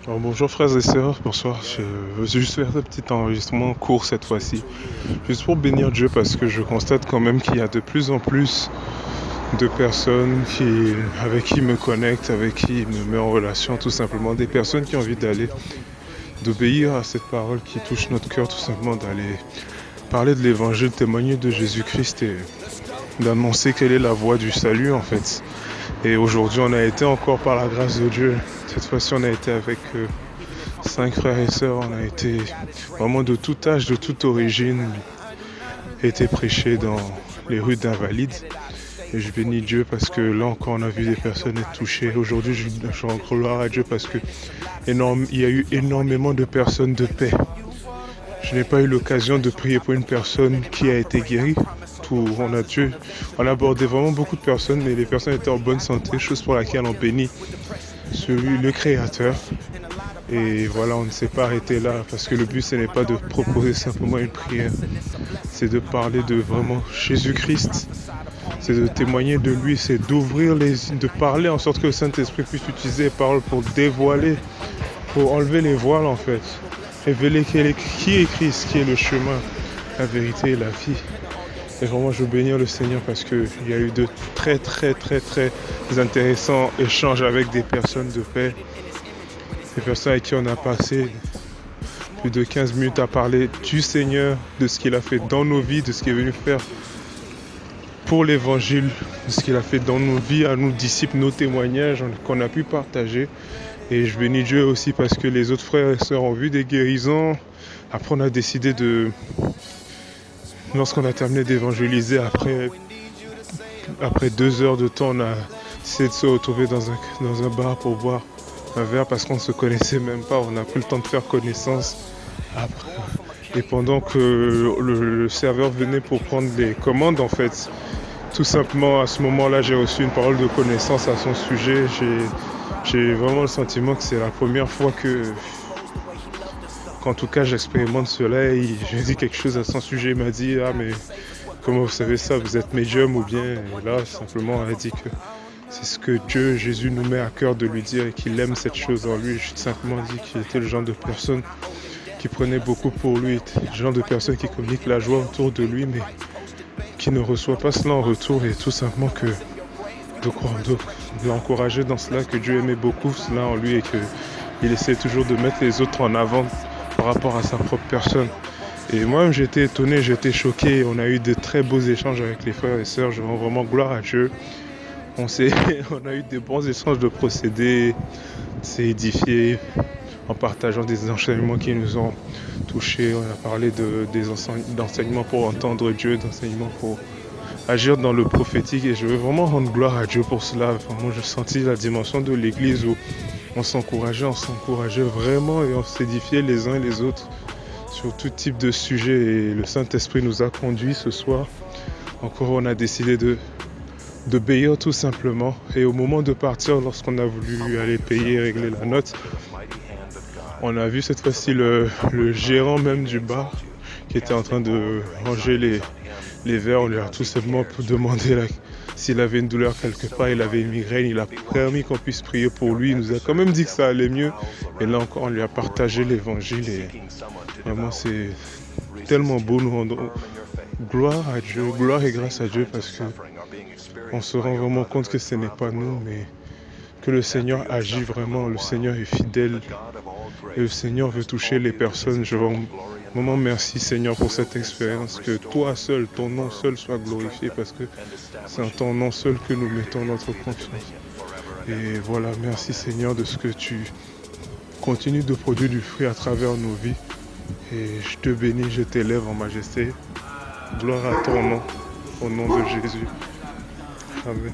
Alors, bonjour frères et sœurs, bonsoir. Je veux juste faire un petit enregistrement court cette fois-ci, juste pour bénir Dieu parce que je constate quand même qu'il y a de plus en plus de personnes avec qui me connectent, avec qui me met en relation, tout simplement des personnes qui ont envie d'obéir à cette parole qui touche notre cœur, tout simplement d'aller parler de l'évangile, témoigner de Jésus-Christ et d'annoncer quelle est la voie du salut en fait. Et aujourd'hui on a été encore par la grâce de Dieu. Cette fois-ci on a été avec 5 frères et sœurs, on a été vraiment de tout âge, de toute origine, été prêché dans les rues d'Invalides. Et je bénis Dieu parce que là encore on a vu des personnes être touchées. Aujourd'hui je rends gloire à Dieu parce que il y a eu énormément de personnes de paix. Je n'ai pas eu l'occasion de prier pour une personne qui a été guérie. On a abordé vraiment beaucoup de personnes, mais les personnes étaient en bonne santé, chose pour laquelle on bénit le Créateur. Et voilà, on ne s'est pas arrêté là parce que le but ce n'est pas de proposer simplement une prière, c'est de parler de vraiment Jésus-Christ, c'est de témoigner de lui, c'est de parler en sorte que le Saint-Esprit puisse utiliser les paroles pour dévoiler, pour enlever les voiles en fait, révéler qui est Christ, qui est le chemin, la vérité et la vie. Et vraiment je veux bénir le Seigneur parce qu'il y a eu de très intéressants échanges avec des personnes de paix. Des personnes avec qui on a passé plus de 15 minutes à parler du Seigneur, de ce qu'il a fait dans nos vies, de ce qu'il est venu faire pour l'évangile, de ce qu'il a fait dans nos vies, à nos disciples, nos témoignages qu'on a pu partager. Et je bénis Dieu aussi parce que les autres frères et sœurs ont vu des guérisons. Après on a décidé lorsqu'on a terminé d'évangéliser, après 2 heures de temps, on a essayé de se retrouver dans un bar pour boire un verre parce qu'on ne se connaissait même pas, on n'a plus le temps de faire connaissance après. Et pendant que le serveur venait pour prendre les commandes en fait, tout simplement à ce moment-là j'ai reçu une parole de connaissance à son sujet. J'ai vraiment le sentiment que c'est la première fois qu'en tout cas j'expérimente cela. Et j'ai dit quelque chose à son sujet, il m'a dit ah mais comment vous savez ça, vous êtes médium ou bien? Et là simplement elle a dit que c'est ce que Dieu, Jésus nous met à cœur de lui dire et qu'il aime cette chose en lui. J'ai simplement dit qu'il était le genre de personne qui prenait beaucoup pour lui, le genre de personne qui communique la joie autour de lui, mais qui ne reçoit pas cela en retour. Et tout simplement de l'encourager dans cela, que Dieu aimait beaucoup cela en lui et qu'il essaie toujours de mettre les autres en avant par rapport à sa propre personne. Et moi-même j'étais étonné, j'étais choqué. On a eu de très beaux échanges avec les frères et sœurs. Je rends vraiment gloire à Dieu. On a eu des bons échanges de procédés, s'est édifié en partageant des enseignements qui nous ont touchés. On a parlé d'enseignements pour entendre Dieu, d'enseignements pour agir dans le prophétique. Et je veux vraiment rendre gloire à Dieu pour cela. Vraiment, j'ai senti la dimension de l'église où on s'encourageait vraiment et on s'édifiait les uns et les autres sur tout type de sujet. Et le Saint-Esprit nous a conduits ce soir. Encore, on a décidé d'obéir tout simplement. Et au moment de partir, lorsqu'on a voulu aller payer et régler la note, on a vu cette fois-ci le gérant même du bar qui était en train de ranger les verres. On lui a tout simplement demandé s'il avait une douleur quelque part, il avait une migraine, il a permis qu'on puisse prier pour lui, il nous a quand même dit que ça allait mieux. Et là encore on lui a partagé l'évangile et vraiment c'est tellement beau. Nous rendons gloire à Dieu, gloire et grâce à Dieu parce que on se rend vraiment compte que ce n'est pas nous, mais que le Seigneur agit vraiment, le Seigneur est fidèle et le Seigneur veut toucher les personnes. Je vous vraiment merci Seigneur pour cette expérience, que toi seul, ton nom seul soit glorifié parce que c'est en ton nom seul que nous mettons notre confiance. Et voilà, merci Seigneur de ce que tu continues de produire du fruit à travers nos vies. Et je te bénis, je t'élève en majesté. Gloire à ton nom, au nom de Jésus. Amen.